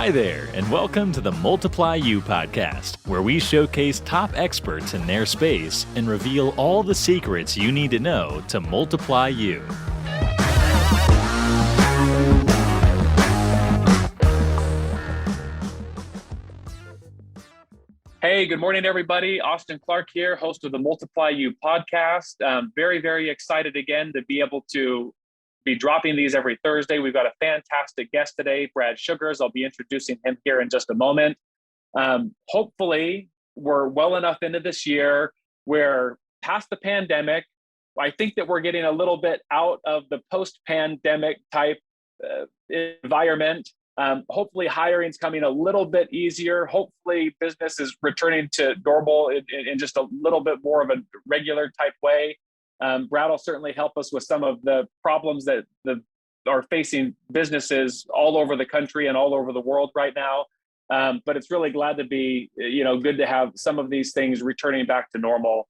Hi there, and welcome to the Multiply You podcast, where we showcase top experts in their space and reveal all the secrets you need to know to multiply you. Hey, good morning, everybody. Austin Clark here, host of the Multiply You podcast. Very, very excited again to be able to be dropping these every Thursday. We've got a fantastic guest today, Brad Sugars. I'll be introducing him here in just a moment. Hopefully, we're well enough into this year. We're past the pandemic. I think that we're getting a little bit out of the post-pandemic type environment. Hopefully hiring's coming a little bit easier. Hopefully business is returning to normal in just a little bit more of a regular type way. Brad will certainly help us with some of the problems that are facing businesses all over the country and all over the world right now. But it's really glad to be, good to have some of these things returning back to normal.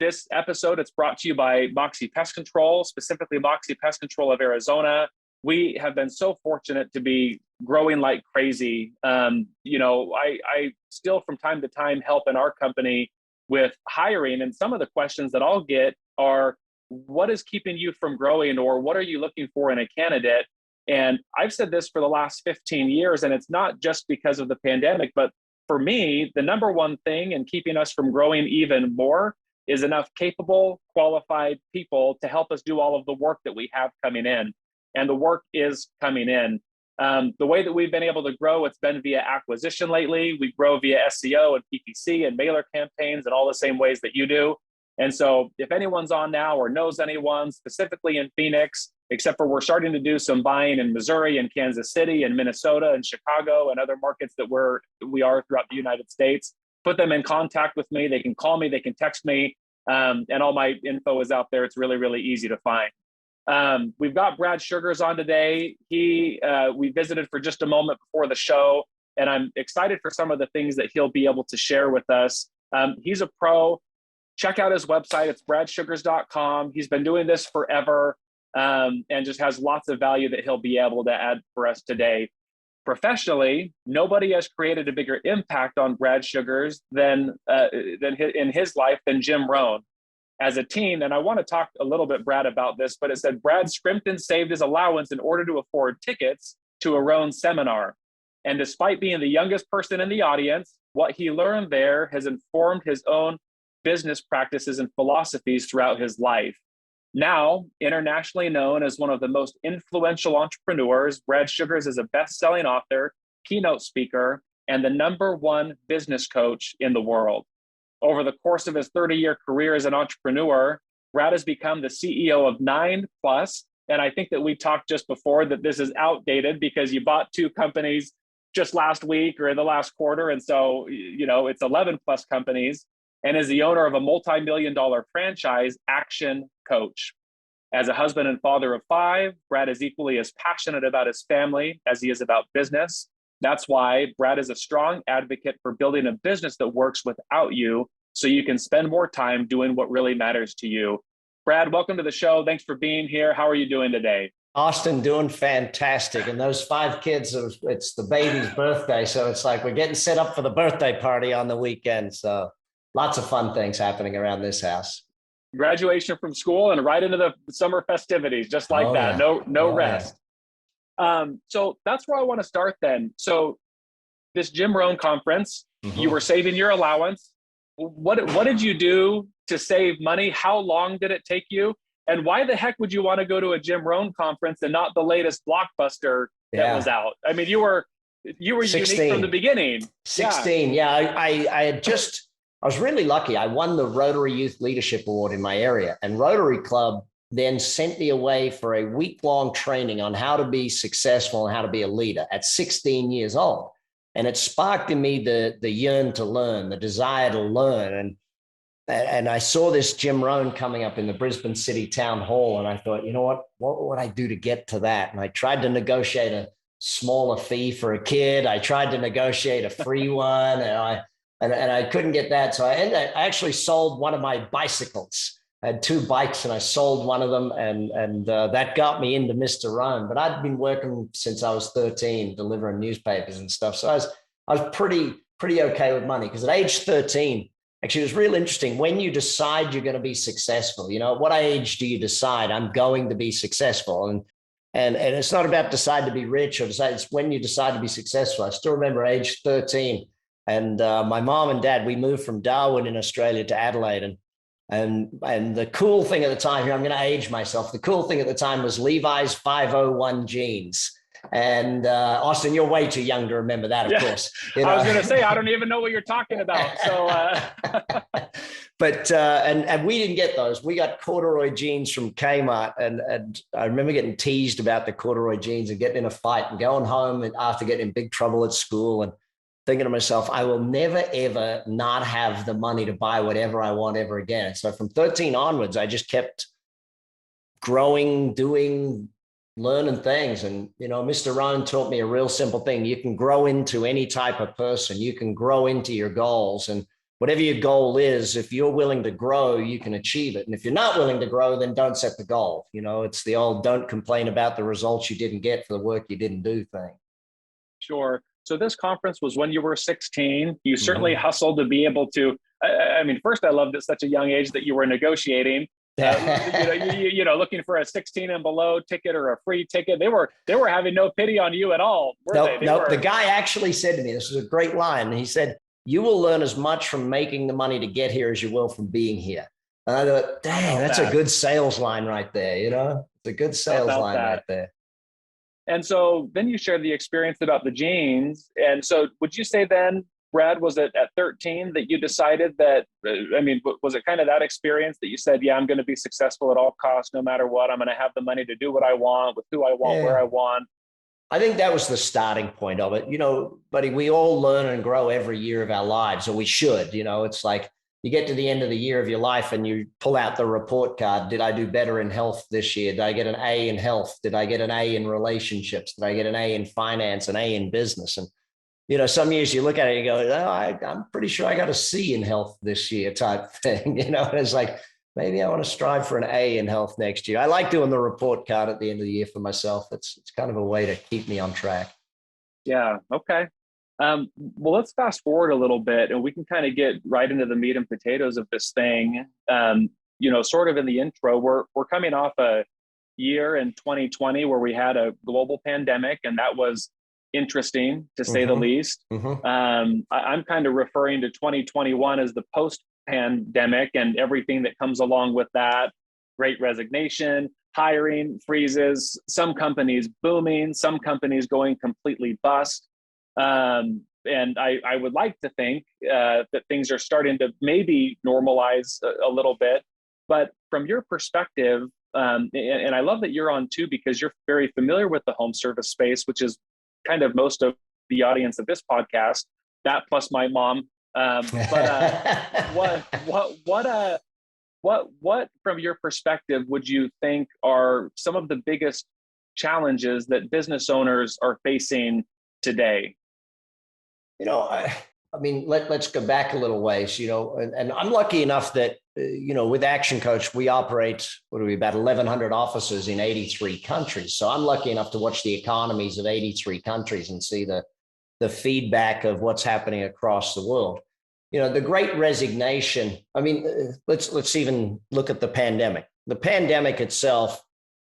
This episode, it's brought to you by Moxie Pest Control, specifically Moxie Pest Control of Arizona. We have been so fortunate to be growing like crazy. I still from time to time help in our company with hiring. And some of the questions that I'll get are, what is keeping you from growing, or what are you looking for in a candidate? And I've said this for the last 15 years, and it's not just because of the pandemic, but for me, the number one thing in keeping us from growing even more is enough capable, qualified people to help us do all of the work that we have coming in. And the work is coming in. The way that we've been able to grow, it's been via acquisition lately. We grow via SEO and PPC and mailer campaigns and all the same ways that you do. And so if anyone's on now or knows anyone specifically in Phoenix, except for we're starting to do some buying in Missouri and Kansas City and Minnesota and Chicago and other markets that we are throughout the United States, put them in contact with me. They can call me, they can text me, and all my info is out there. It's really, really easy to find. We've got Brad Sugars on today. We visited for just a moment before the show, and I'm excited for some of the things that he'll be able to share with us. He's a pro. Check out his website. It's bradsugars.com. He's been doing this forever, and just has lots of value that he'll be able to add for us today. Professionally, nobody has created a bigger impact on Brad Sugars than in his life than Jim Rohn. As a team, and I want to talk a little bit, Brad, about this, but it said Brad scrimped and saved his allowance in order to afford tickets to a Rohn seminar. And despite being the youngest person in the audience, what he learned there has informed his own business practices and philosophies throughout his life. Now, internationally known as one of the most influential entrepreneurs, Brad Sugars is a best-selling author, keynote speaker, and the #1 business coach in the world. Over the course of his 30-year career as an entrepreneur, Brad has become the CEO of 9 Plus. And I think that we talked just before that this is outdated because you bought 2 companies just last week or in the last quarter. And so, it's 11 plus companies, and is the owner of a multimillion-dollar franchise, ActionCOACH. As a husband and father of 5, Brad is equally as passionate about his family as he is about business. That's why Brad is a strong advocate for building a business that works without you, so you can spend more time doing what really matters to you. Brad, welcome to the show. Thanks for being here. How are you doing today? Austin, doing fantastic. And those 5 kids, it's the baby's birthday. So it's like we're getting set up for the birthday party on the weekend. So lots of fun things happening around this house. Graduation from school and right into the summer festivities, just like that. Yeah. No rest. Yeah. So that's where I want to start then. So this Jim Rohn conference, you were saving your allowance. What did you do to save money? How long did it take you? And why the heck would you want to go to a Jim Rohn conference and not the latest blockbuster that was out? I mean, you were 16. Unique from the beginning. 16. Yeah. I was really lucky. I won the Rotary Youth Leadership Award in my area, and Rotary Club then sent me away for a week-long training on how to be successful and how to be a leader at 16 years old. And it sparked in me the yearn to learn, the desire to learn. And I saw this Jim Rohn coming up in the Brisbane City Town Hall. And I thought, what would I do to get to that? And I tried to negotiate a smaller fee for a kid. I tried to negotiate a free one, and I couldn't get that. So I actually sold one of my bicycles I had two bikes and I sold one of them, and that got me into Mr. Rohn. But I'd been working since I was 13, delivering newspapers and stuff. So I was pretty okay with money, because at age 13, actually, it was real interesting. When you decide you're going to be successful, at what age do you decide I'm going to be successful? And it's not about decide to be rich or decide. It's when you decide to be successful. I still remember age 13, and my mom and dad, we moved from Darwin in Australia to Adelaide, and the cool thing at the time here, I'm going to age myself. The cool thing at the time was Levi's 501 jeans. And Austin, you're way too young to remember that, of course. I was going to say, I don't even know what you're talking about. So, but and we didn't get those. We got corduroy jeans from Kmart, and I remember getting teased about the corduroy jeans and getting in a fight and going home and after getting in big trouble at school and thinking to myself, I will never, ever not have the money to buy whatever I want ever again. So from 13 onwards, I just kept growing, doing, learning things. And, Mr. Rohn taught me a real simple thing. You can grow into any type of person. You can grow into your goals. And whatever your goal is, if you're willing to grow, you can achieve it. And if you're not willing to grow, then don't set the goal. It's the old don't complain about the results you didn't get for the work you didn't do thing. Sure. So this conference was when you were 16. You certainly hustled to be able to, first, I loved at such a young age that you were negotiating, looking for a 16 and below ticket or a free ticket. They were having no pity on you at all, were they? No. The guy actually said to me, this is a great line. He said, you will learn as much from making the money to get here as you will from being here. And I thought, dang, that's a good sales line right there. It's a good sales line right there. And so then you shared the experience about the jeans. And so would you say then, Brad, was it at 13 that you decided that, was it kind of that experience that you said, yeah, I'm going to be successful at all costs, no matter what, I'm going to have the money to do what I want, with who I want, where I want? I think that was the starting point of it. Buddy, we all learn and grow every year of our lives, or we should. It's like you get to the end of the year of your life and you pull out the report card. Did I do better in health this year? Did I get an A in health? Did I get an A in relationships? Did I get an A in finance, an A in business? And, some years you look at it and you go, oh, I'm pretty sure I got a C in health this year type thing. And it's like, maybe I want to strive for an A in health next year. I like doing the report card at the end of the year for myself. It's kind of a way to keep me on track. Yeah. Okay. Well, let's fast forward a little bit and we can kind of get right into the meat and potatoes of this thing. Sort of in the intro, we're coming off a year in 2020 where we had a global pandemic, and that was interesting to say the least. I'm kind of referring to 2021 as the post-pandemic and everything that comes along with that. Great resignation, hiring freezes, some companies booming, some companies going completely bust. And I would like to think that things are starting to maybe normalize a little bit. But from your perspective, and I love that you're on too, because you're very familiar with the home service space, which is kind of most of the audience of this podcast, that plus my mom. What from your perspective would you think are some of the biggest challenges that business owners are facing today? Let's go back a little ways, and I'm lucky enough that, with ActionCOACH, we operate, about 1,100 offices in 83 countries. So I'm lucky enough to watch the economies of 83 countries and see the feedback of what's happening across the world. The Great Resignation. Let's even look at the pandemic. The pandemic itself,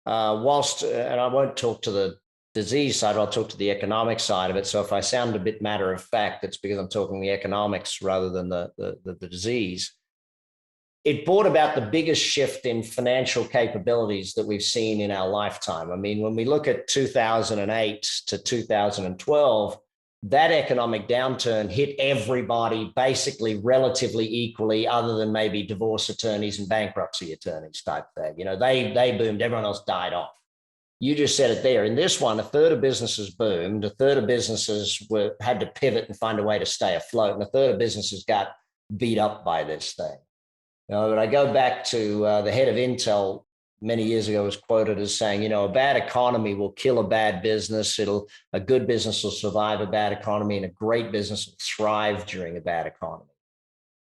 and I won't talk to the disease side, I'll talk to the economic side of it. So if I sound a bit matter of fact, it's because I'm talking the economics rather than the disease. It brought about the biggest shift in financial capabilities that we've seen in our lifetime. When we look at 2008 to 2012, that economic downturn hit everybody basically relatively equally, other than maybe divorce attorneys and bankruptcy attorneys type thing. They boomed, everyone else died off. You just said it there. In this one, a third of businesses boomed, a third of businesses had to pivot and find a way to stay afloat, and a third of businesses got beat up by this thing. But I go back to the head of Intel many years ago was quoted as saying, a bad economy will kill a bad business. A good business will survive a bad economy, and a great business will thrive during a bad economy.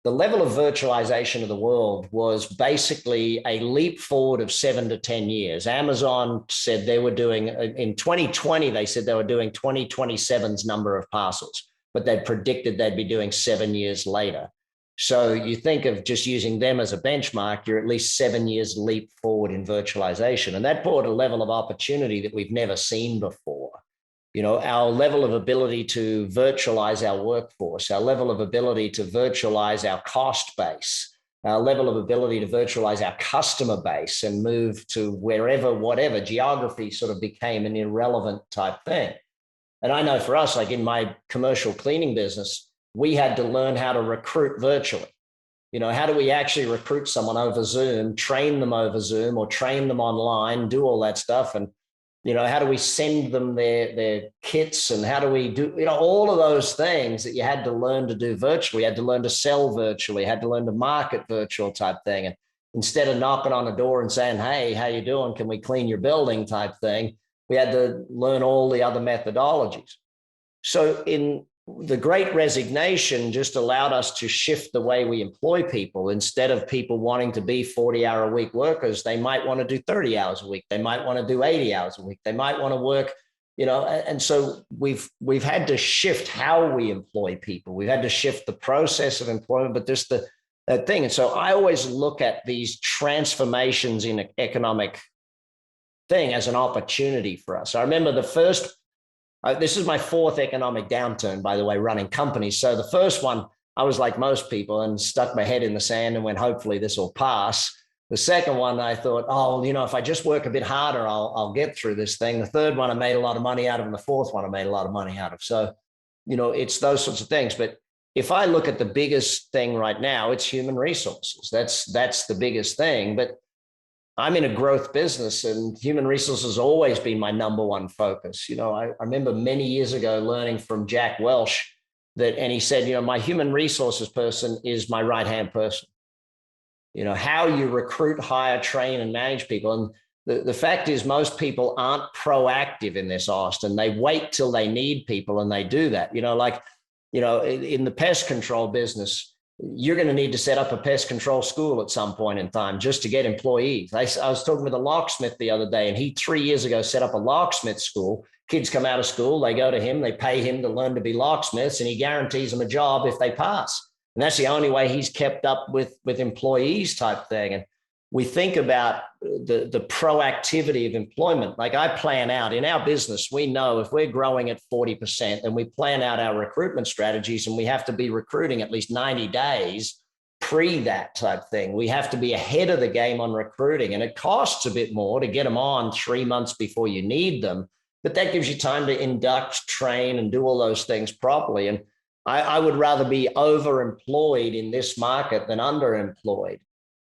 the level of virtualization of the world was basically a leap forward of 7 to 10 years. Amazon said they were doing, in 2020, they said they were doing 2027's number of parcels, but they predicted they'd be doing 7 years later. So you think of just using them as a benchmark, you're at least 7 years leap forward in virtualization. And that brought a level of opportunity that we've never seen before. You know, our level of ability to virtualize our workforce, our level of ability to virtualize our cost base, our level of ability to virtualize our customer base and move to wherever, whatever geography sort of became an irrelevant type thing. And I know for us, like in my commercial cleaning business, we had to learn how to recruit virtually. You know, how do we actually recruit someone over Zoom, train them over Zoom or train them online, do all that stuff? And you know, how do we send them their kits and how do we do, you know, all of those things that you had to learn to do virtually. You had to learn to sell virtually, had to learn to market virtual type thing. And instead of knocking on a door and saying, hey, how you doing? Can we clean your building type thing? We had to learn all the other methodologies. So in the Great Resignation just allowed us to shift the way we employ people. Instead of people wanting to be 40-hour-a-week workers, they might want to do 30 hours a week. They might want to do 80 hours a week. They might want to work, you know, and so we've had to shift how we employ people. We've had to shift the process of employment, but just that thing. And so I always look at these transformations in economic thing as an opportunity for us. I remember the first this is my fourth economic downturn, by the way, running companies. So the first one, I was like most people and stuck my head in the sand and went, hopefully this will pass. The second one, I thought, oh, you know, if I just work a bit harder, I'll get through this thing. The third one, I made a lot of money out of, and the fourth one, I made a lot of money out of. So, you know, it's those sorts of things. But if I look at the biggest thing right now, it's human resources. That's the biggest thing. But I'm in a growth business and human resources has always been my number one focus. You know, I remember many years ago learning from Jack Welch and he said, you know, my human resources person is my right-hand person. You know, how you recruit, hire, train, and manage people. And the fact is most people aren't proactive in this, Austin. They wait till they need people and they do that. You know, like, you know, in the pest control business, you're going to need to set up a pest control school at some point in time just to get employees. I was talking with a locksmith the other day, and he 3 years ago set up a locksmith school. Kids come out of school, they go to him, they pay him to learn to be locksmiths, and he guarantees them a job if they pass. And that's the only way he's kept up with employees type thing. And we think about the proactivity of employment. Like I plan out in our business, we know if we're growing at 40% and we plan out our recruitment strategies and we have to be recruiting at least 90 days pre that type thing. We have to be ahead of the game on recruiting, and it costs a bit more to get them on 3 months before you need them. But that gives you time to induct, train, and do all those things properly. And I would rather be overemployed in this market than underemployed.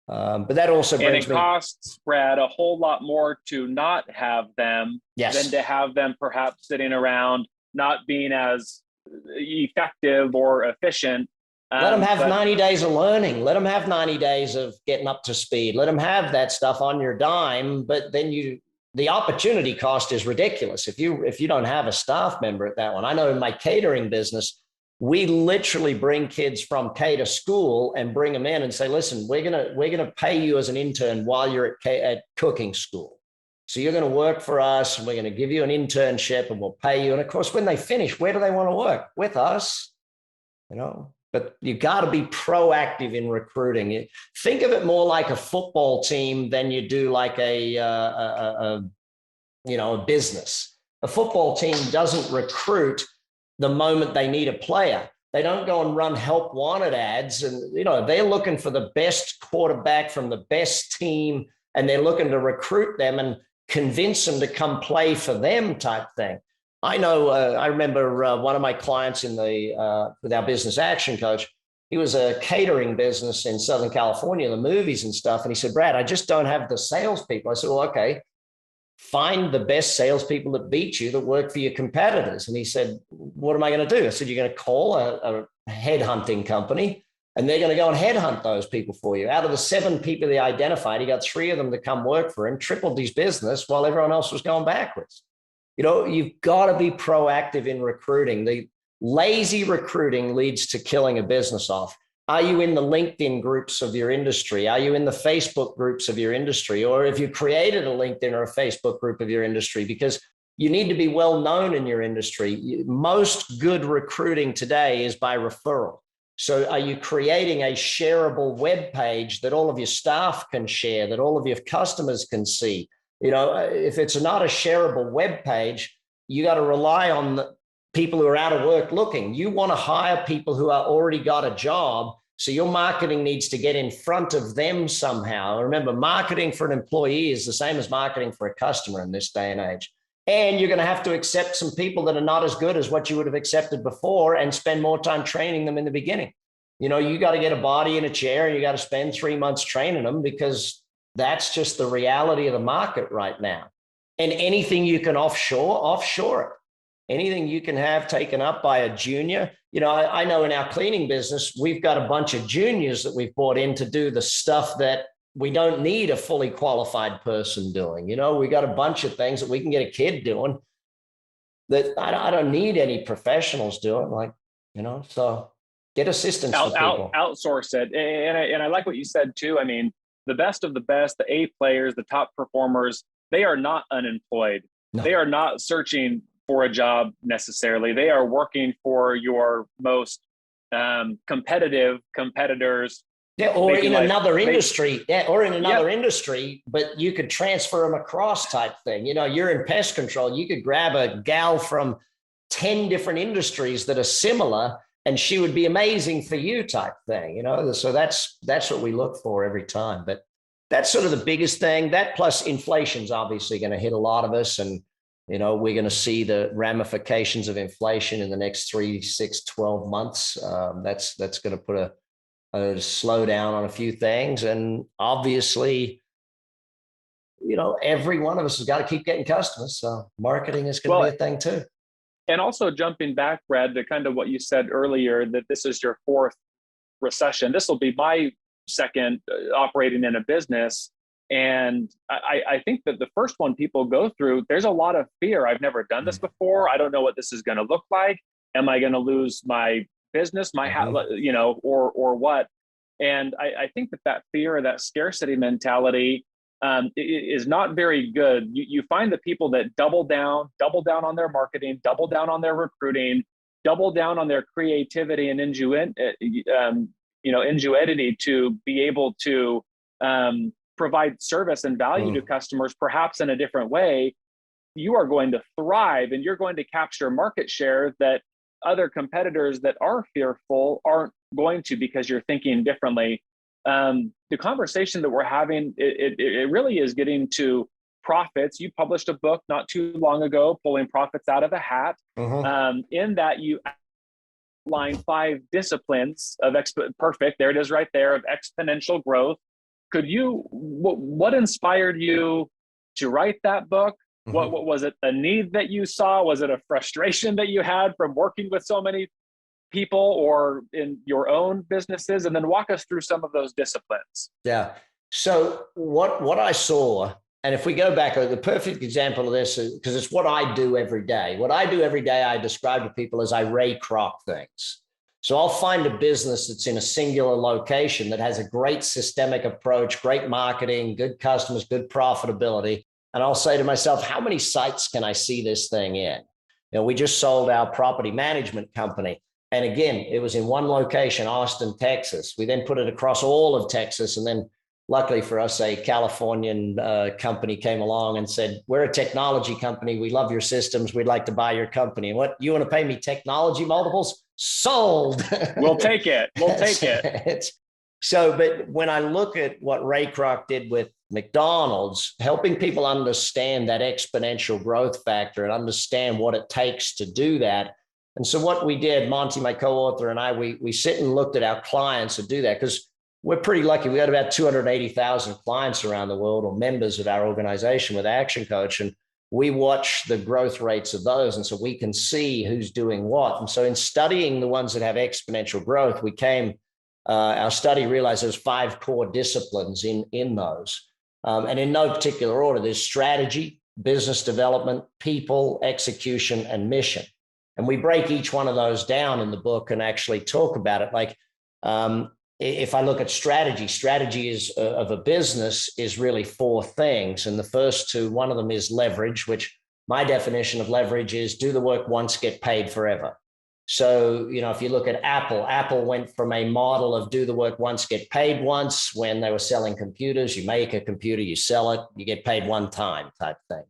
But that also brings and it costs, Brad, a whole lot more to not have them than to have them perhaps sitting around not being as effective or efficient. Let them have 90 days of learning. Let them have 90 days of getting up to speed. Let them have that stuff on your dime. But then the opportunity cost is ridiculous if you don't have a staff member at that one. I know in my catering business, we literally bring kids from K to school and bring them in and say, listen, we're gonna pay you as an intern while you're at cooking school. So you're going to work for us and we're going to give you an internship and we'll pay you. And of course, when they finish, where do they want to work? With us, you know. But you got to be proactive in recruiting. Think of it more like a football team than you do like a business. A football team doesn't recruit the moment they need a player. They don't go and run help wanted ads. And, you know, they're looking for the best quarterback from the best team, and they're looking to recruit them and convince them to come play for them type thing. I know, I remember one of my clients with our business ActionCOACH, he was a catering business in Southern California, the movies and stuff. And he said, Brad, I just don't have the salespeople. I said, well, okay, find the best salespeople that beat you that work for your competitors. And he said, what am I going to do? I said, you're going to call a headhunting company and they're going to go and headhunt those people for you. Out of the 7 people they identified, he got 3 of them to come work for him, tripled his business while everyone else was going backwards. You know, you've got to be proactive in recruiting. The lazy recruiting leads to killing a business off. Are you in the LinkedIn groups of your industry? Are you in the Facebook groups of your industry? Or have you created a LinkedIn or a Facebook group of your industry? Because you need to be well known in your industry. Most good recruiting today is by referral. So are you creating a shareable web page that all of your staff can share, that all of your customers can see? If it's not a shareable web page, you got to rely on the people who are out of work looking. You want to hire people who are already got a job. So your marketing needs to get in front of them somehow. Remember, marketing for an employee is the same as marketing for a customer in this day and age. And you're going to have to accept some people that are not as good as what you would have accepted before and spend more time training them in the beginning. You got to get a body in a chair and you got to spend 3 months training them, because that's just the reality of the market right now. And anything you can offshore it. Anything you can have taken up by a junior. I know in our cleaning business, we've got a bunch of juniors that we've brought in to do the stuff that we don't need a fully qualified person doing. We got a bunch of things that we can get a kid doing that I don't need any professionals doing, so get assistance for people. Outsource it. And I like what you said too. I mean, the best of the best, the A players, the top performers, they are not unemployed. No. They are not searching for a job necessarily. They are working for your most competitive competitors. Yeah, or in another industry. Yeah, or in another industry, but you could transfer them across type thing. You're in pest control. You could grab a gal from 10 different industries that are similar, and she would be amazing for you type thing. So that's what we look for every time. But that's sort of the biggest thing. That plus inflation's obviously going to hit a lot of us, and we're going to see the ramifications of inflation in the next 3, 6, 12 months. That's going to put a slowdown on a few things. And obviously, every one of us has got to keep getting customers. So marketing is going to be a thing too. And also jumping back, Brad, to kind of what you said earlier, that this is your 4th recession. This will be my 2nd operating in a business. And I think that the first one people go through, there's a lot of fear. I've never done this before. I don't know what this is going to look like. Am I going to lose my business, or what? And I think that fear, that scarcity mentality is not very good. You find the people that double down on their marketing, double down on their recruiting, double down on their creativity and ingenuity to be able to provide service and value to customers, perhaps in a different way. You are going to thrive, and you're going to capture market share that other competitors that are fearful aren't going to, because you're thinking differently. The conversation that we're having, it really is getting to profits. You published a book not too long ago, Pulling Profits Out of a Hat. In that you outline 5 disciplines of perfect. There it is right there, of exponential growth. What inspired you to write that book? What was it? A need that you saw? Was it a frustration that you had from working with so many people or in your own businesses? And then walk us through some of those disciplines. Yeah. So what I saw, and if we go back, the perfect example of this is, because it's what I do every day. What I do every day, I describe to people as I Ray Kroc things. So I'll find a business that's in a singular location that has a great systemic approach, great marketing, good customers, good profitability. And I'll say to myself, how many sites can I see this thing in? We just sold our property management company. And again, it was in one location, Austin, Texas. We then put it across all of Texas. And then luckily for us, a Californian company came along and said, we're a technology company. We love your systems. We'd like to buy your company. And what, you want to pay me technology multiples? Sold. We'll take it. We'll take it. So, but when I look at what Ray Kroc did with McDonald's, helping people understand that exponential growth factor and understand what it takes to do that. And so what we did, Monty, my co-author, and I, we sit and looked at our clients to do that, because we're pretty lucky. We got about 280,000 clients around the world, or members of our organization with ActionCOACH. And we watch the growth rates of those. And so we can see who's doing what. And so in studying the ones that have exponential growth, our study realized there's 5 core disciplines in those. And in no particular order, there's strategy, business development, people, execution, and mission. And we break each one of those down in the book and actually talk about it. Like If I look at strategy is of a business is really four things. And the first two, one of them is leverage, which my definition of leverage is do the work once, get paid forever. So, if you look at Apple went from a model of do the work once, get paid once when they were selling computers. You make a computer, you sell it, you get paid one time type thing.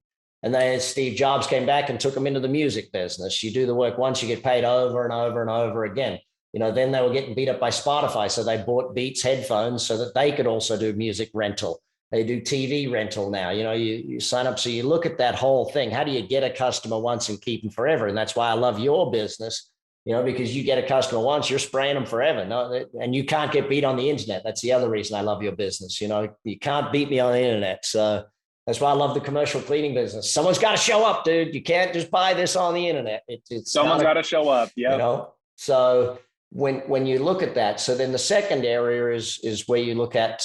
And then Steve Jobs came back and took them into the music business. You do the work once, you get paid over and over and over again. Then they were getting beat up by Spotify. So they bought Beats headphones so that they could also do music rental. They do TV rental now. You sign up. So you look at that whole thing. How do you get a customer once and keep them forever? And that's why I love your business, because you get a customer once, you're spraying them forever. No, and you can't get beat on the internet. That's the other reason I love your business. You can't beat me on the internet. So that's why I love the commercial cleaning business. Someone's got to show up, dude. You can't just buy this on the internet. Someone's got to show up. Yeah. So when you look at that, so then the second area is where you look at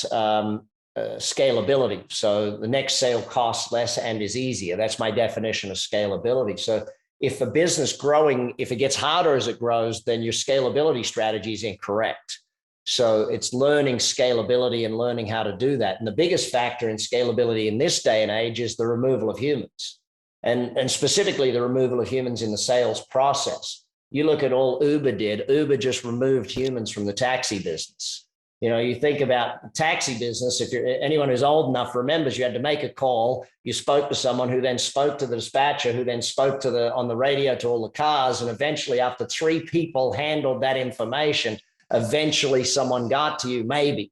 scalability. So the next sale costs less and is easier. That's my definition of scalability. So if a business growing, if it gets harder as it grows, then your scalability strategy is incorrect. So it's learning scalability and learning how to do that. And the biggest factor in scalability in this day and age is the removal of humans, and specifically the removal of humans in the sales process. You look at all Uber did. Uber just removed humans from the taxi business. You think about the taxi business. If anyone who's old enough remembers, you had to make a call. You spoke to someone who then spoke to the dispatcher, who then spoke on the radio to all the cars. And eventually, after 3 people handled that information, eventually someone got to you, maybe.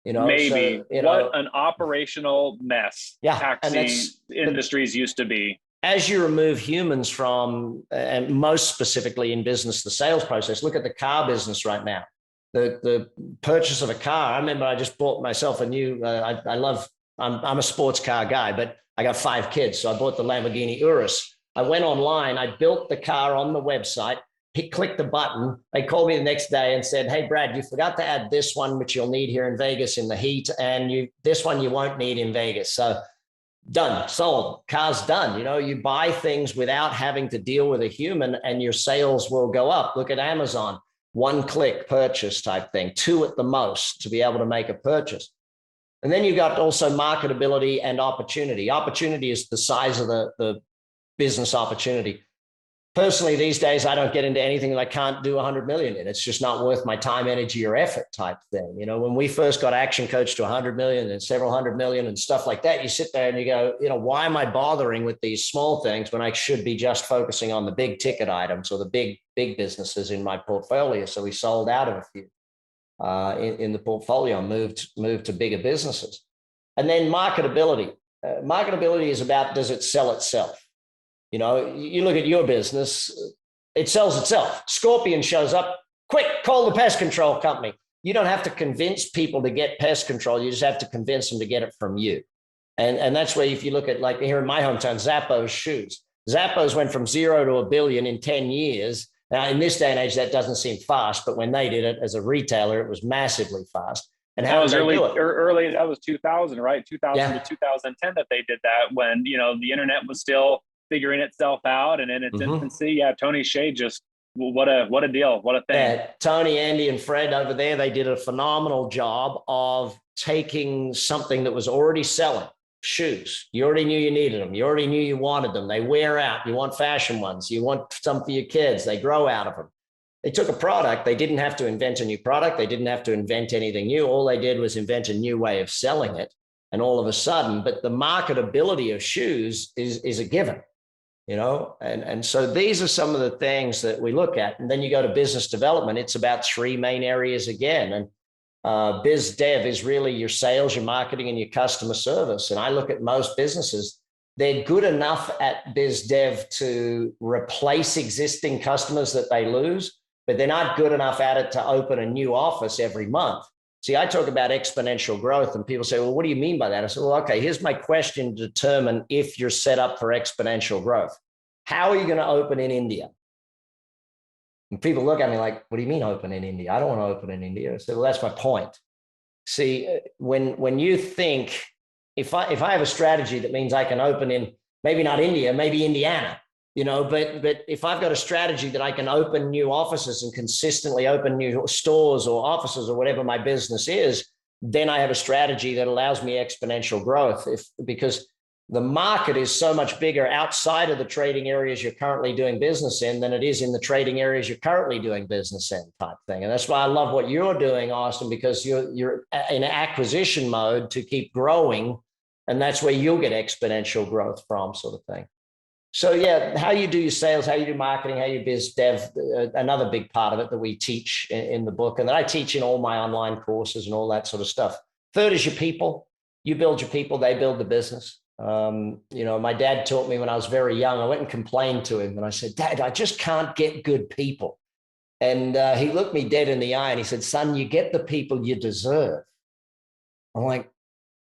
Maybe. So, what an operational mess taxi industries used to be. As you remove humans from, and most specifically in business, the sales process, look at the car business right now. The purchase of a car. I remember I just bought myself a new, I'm a sports car guy, but I got 5 kids. So I bought the Lamborghini Urus. I went online, I built the car on the website, clicked the button. They called me the next day and said, hey, Brad, you forgot to add this one, which you'll need here in Vegas in the heat. And this one you won't need in Vegas. So done, sold, car's done. You buy things without having to deal with a human and your sales will go up. Look at Amazon. 1 click purchase type thing, 2 at the most to be able to make a purchase. And then you've got also marketability and opportunity. Opportunity is the size of the business opportunity. Personally, these days, I don't get into anything that I can't do 100 million in. It's just not worth my time, energy, or effort type thing. When we first got ActionCOACH to 100 million and several hundred million and stuff like that, you sit there and you go, why am I bothering with these small things when I should be just focusing on the big ticket items or the big businesses in my portfolio? So we sold out of a few in the portfolio, moved to bigger businesses. And then marketability. Marketability is about, does it sell itself? You look at your business, it sells itself. Scorpion shows up, quick, call the pest control company. You don't have to convince people to get pest control. You just have to convince them to get it from you. And that's where, if you look at, like here in my hometown, Zappos shoes. Zappos went from 0 to $1 billion in 10 years. Now, in this day and age, that doesn't seem fast, but when they did it as a retailer, it was massively fast. And how was early? That was 2000, right? 2000 to 2010 that they did that, when the internet was still figuring itself out and in its infancy. Yeah, Tony Hsieh just, what a deal, what a thing. Yeah, Tony, Andy, and Fred over there, they did a phenomenal job of taking something that was already selling, shoes. You already knew you needed them. You already knew you wanted them. They wear out. You want fashion ones. You want some for your kids. They grow out of them. They took a product. They didn't have to invent a new product. They didn't have to invent anything new. All they did was invent a new way of selling it. And all of a sudden, but the marketability of shoes is a given. And so these are some of the things that we look at. And then you go to business development. It's about 3 main areas again. And biz dev is really your sales, your marketing, and your customer service. And I look at most businesses, they're good enough at biz dev to replace existing customers that they lose, but they're not good enough at it to open a new office every month. See, I talk about exponential growth and people say, well, what do you mean by that? I said, well, okay, here's my question to determine if you're set up for exponential growth. How are you going to open in India? And people look at me like, what do you mean open in India? I don't want to open in India. I said, well, that's my point. See, when you think, if I have a strategy that means I can open in, maybe not India, maybe Indiana, But if I've got a strategy that I can open new offices and consistently open new stores or offices or whatever my business is, then I have a strategy that allows me exponential growth. Because the market is so much bigger outside of the trading areas you're currently doing business in than it is in the trading areas you're currently doing business in, type thing. And that's why I love what you're doing, Austin, because you're in acquisition mode to keep growing, and that's where you'll get exponential growth from, sort of thing. So yeah, how you do your sales, how you do marketing, how you biz dev, another big part of it that we teach in the book, and that I teach in all my online courses and all that sort of stuff. Third is your people. You build your people, they build the business. My dad taught me when I was very young. I went and complained to him and I said, Dad, I just can't get good people. And he looked me dead in the eye and he said, son, you get the people you deserve. I'm like,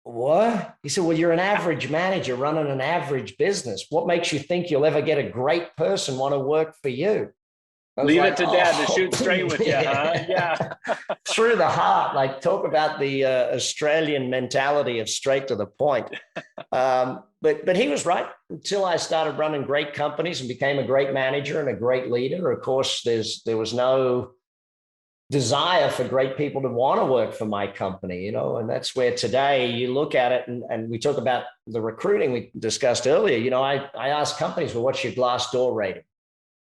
what? He said, well, you're an average manager running an average business. What makes you think you'll ever get a great person want to work for you? Leave it to Dad to shoot straight with you, huh? Yeah. Through the heart, like talk about the Australian mentality of straight to the point. But he was right. Until I started running great companies and became a great manager and a great leader, of course, there was no desire for great people to want to work for my company, and that's where today you look at it, and we talk about the recruiting we discussed earlier. I ask companies, well, what's your Glassdoor rating?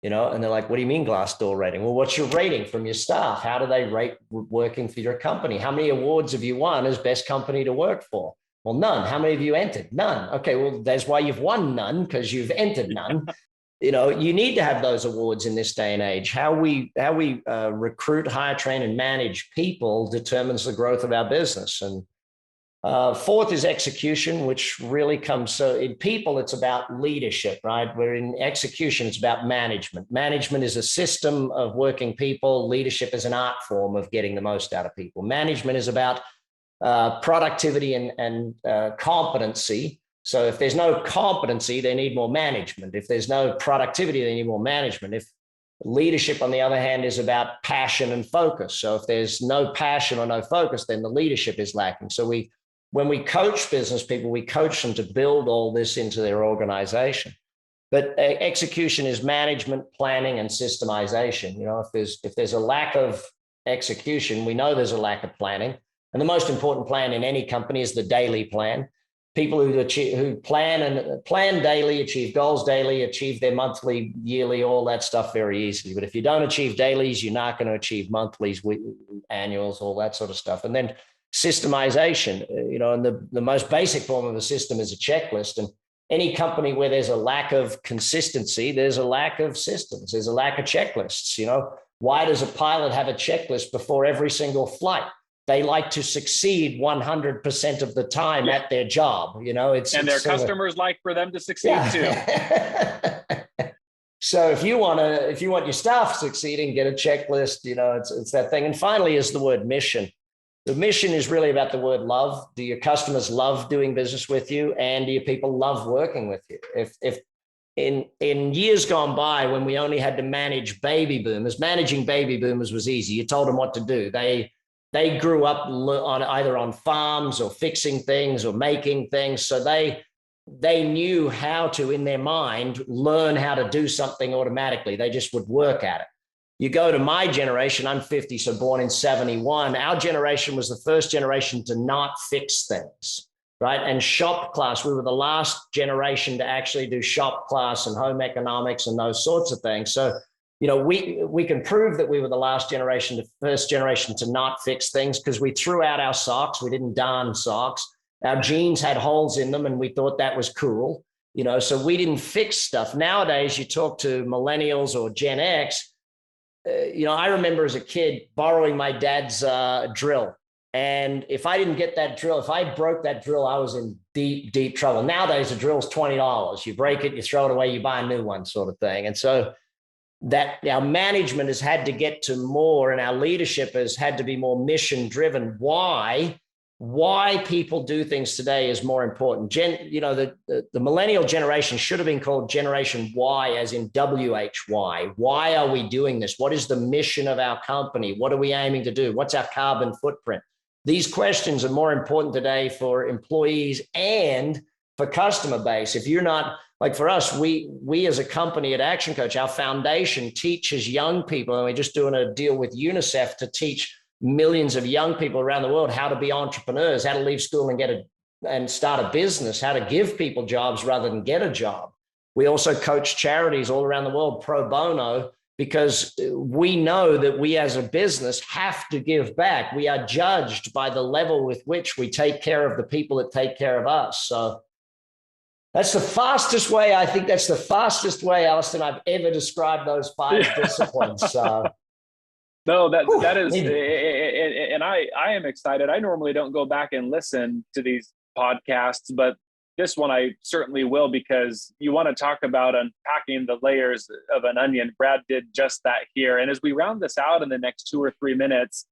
And they're like, what do you mean Glassdoor rating? Well, what's your rating from your staff? How do they rate working for your company? How many awards have you won as best company to work for? Well, none. How many have you entered? None. Okay, well, that's why you've won none, because you've entered none. You need to have those awards in this day and age. How we recruit, hire, train, and manage people determines the growth of our business. And fourth is execution, which really comes. So in people, it's about leadership, right? Where in execution, it's about management. Management is a system of working people. Leadership is an art form of getting the most out of people. Management is about productivity and competency. So if there's no competency, they need more management. If there's no productivity, they need more management. If leadership, on the other hand, is about passion and focus. So if there's no passion or no focus, then the leadership is lacking. So when we coach business people, we coach them to build all this into their organization. But execution is management, planning, and systemization. If there's a lack of execution, we know there's a lack of planning. And the most important plan in any company is the daily plan. People who plan daily, achieve goals daily, achieve their monthly, yearly, all that stuff very easily. But if you don't achieve dailies, you're not going to achieve monthlies, annuals, all that sort of stuff. And then systemization, and the most basic form of a system is a checklist. And any company where there's a lack of consistency, there's a lack of systems, there's a lack of checklists. Why does a pilot have a checklist before every single flight? They like to succeed 100% of the time at their job. And their customers like for them to succeed too. So if you want your staff succeeding, get a checklist. It's that thing. And finally is the word mission. The mission is really about the word love. Do your customers love doing business with you, and do your people love working with you? If in years gone by, when we only had to manage baby boomers, managing baby boomers was easy. You told them what to do. They grew up either on farms or fixing things or making things. So they knew how to, in their mind, learn how to do something automatically. They just would work at it. You go to my generation, I'm 50, so born in 71. Our generation was the first generation to not fix things, right? And shop class, we were the last generation to actually do shop class and home economics and those sorts of things. So we can prove that we were the first generation to not fix things, because we threw out our socks. We didn't darn socks. Our jeans had holes in them and we thought that was cool. So we didn't fix stuff. Nowadays, you talk to millennials or Gen X, I remember as a kid borrowing my dad's drill. And if I didn't get that drill, if I broke that drill, I was in deep, deep trouble. Nowadays, a drill's $20. You break it, you throw it away, you buy a new one, sort of thing. And so that our management has had to get to more, and our leadership has had to be more mission driven. Why people do things today is more important. The millennial generation should have been called Generation Y, as in WHY. Why are we doing this? What is the mission of our company? What are we aiming to do? What's our carbon footprint? These questions are more important today for employees and for customer base. If you're not, like for us, we as a company at ActionCOACH, our foundation teaches young people, and we're just doing a deal with UNICEF to teach millions of young people around the world how to be entrepreneurs, how to leave school and start a business, how to give people jobs rather than get a job. We also coach charities all around the world pro bono, because we know that we as a business have to give back. We are judged by the level with which we take care of the people that take care of us. So that's the fastest way. I think that's the fastest way, Alistair, I've ever described those 5 disciplines. So. No, that is, and I am excited. I normally don't go back and listen to these podcasts, but this one I certainly will, because you want to talk about unpacking the layers of an onion. Brad did just that here. And as we round this out in the next 2 or 3 minutes,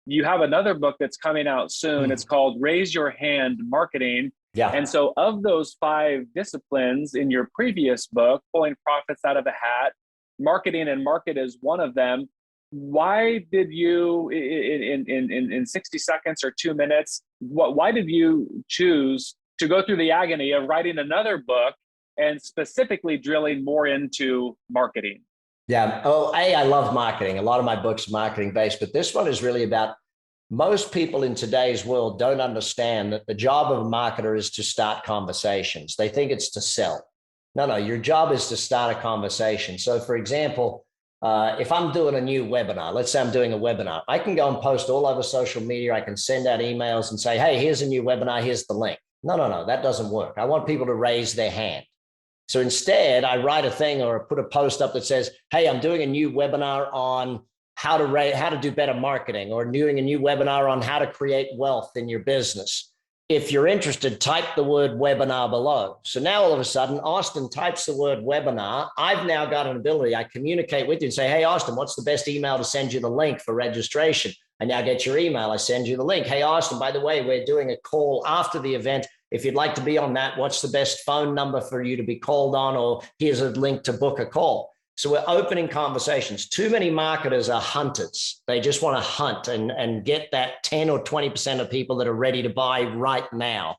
you have another book that's coming out soon. It's called Raise Your Hand Marketing. Yeah. And so of those 5 disciplines in your previous book, Pulling Profits Out of a Hat, marketing and market is one of them. Why did you, in 60 seconds or 2 minutes, why did you choose to go through the agony of writing another book and specifically drilling more into marketing? Yeah. Oh, I love marketing. A lot of my books are marketing based, but this one is really about, most people in today's world don't understand that the job of a marketer is to start conversations. They think it's to sell. No, your job is to start a conversation. So for example, if I'm doing a new webinar, let's say I'm doing a webinar, I can go and post all over social media. I can send out emails and say, hey, here's a new webinar. Here's the link. No, that doesn't work. I want people to raise their hand. So instead, I write a thing or put a post up that says, hey, I'm doing a new webinar on how to do better marketing, or doing a new webinar on how to create wealth in your business. If you're interested, type the word webinar below. So now all of a sudden, Austin types the word webinar. I've now got an ability. I communicate with you and say, hey, Austin, what's the best email to send you the link for registration? I now get your email. I send you the link. Hey, Austin, by the way, we're doing a call after the event. If you'd like to be on that, what's the best phone number for you to be called on? Or here's a link to book a call. So we're opening conversations. Too many marketers are hunters. They just want to hunt and get that 10 or 20% of people that are ready to buy right now.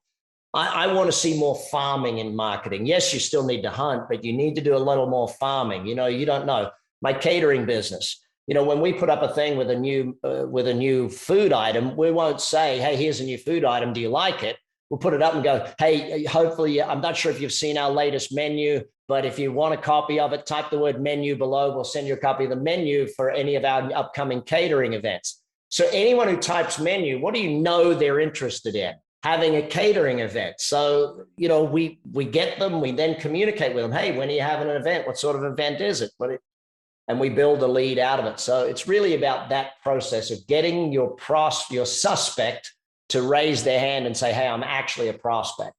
I want to see more farming in marketing. Yes, you still need to hunt, but you need to do a little more farming. You don't know. My catering business, when we put up a thing with a new food item, we won't say, hey, here's a new food item. Do you like it? We'll put it up and go, hey, hopefully, I'm not sure if you've seen our latest menu, but if you want a copy of it, type the word menu below. We'll send you a copy of the menu for any of our upcoming catering events. So anyone who types menu, what do you know they're interested in? Having a catering event. So, we get them, we then communicate with them. Hey, when are you having an event? What sort of event is it? And we build a lead out of it. So it's really about that process of getting your suspect to raise their hand and say, hey, I'm actually a prospect.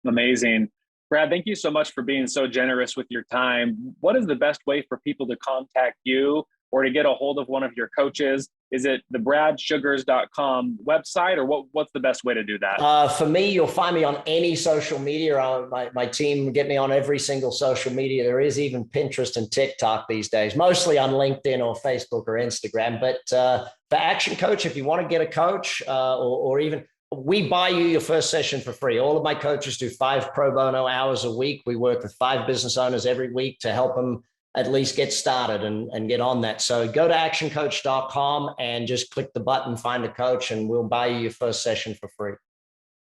Amazing. Brad, thank you so much for being so generous with your time. What is the best way for people to contact you or to get a hold of one of your coaches? Is it the bradsugars.com website, or what's the best way to do that? For me, you'll find me on any social media. My team get me on every single social media. There is even Pinterest and TikTok these days, mostly on LinkedIn or Facebook or Instagram. But for ActionCOACH, if you want to get a coach or even, we buy you your first session for free. All of my coaches do 5 pro bono hours a week. We work with 5 business owners every week to help them at least get started and get on that. So go to actioncoach.com and just click the button, find a coach, and we'll buy you your first session for free.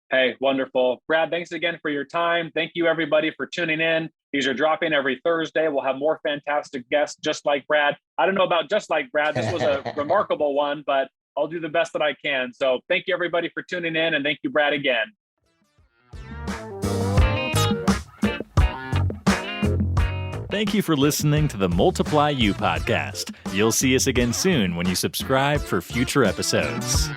Hey, wonderful. Brad, thanks again for your time. Thank you, everybody, for tuning in. These are dropping every Thursday. We'll have more fantastic guests just like Brad. I don't know about just like Brad. This was a remarkable one, but I'll do the best that I can. So thank you, everybody, for tuning in. And thank you, Brad, again. Thank you for listening to the Multiply You podcast. You'll see us again soon when you subscribe for future episodes.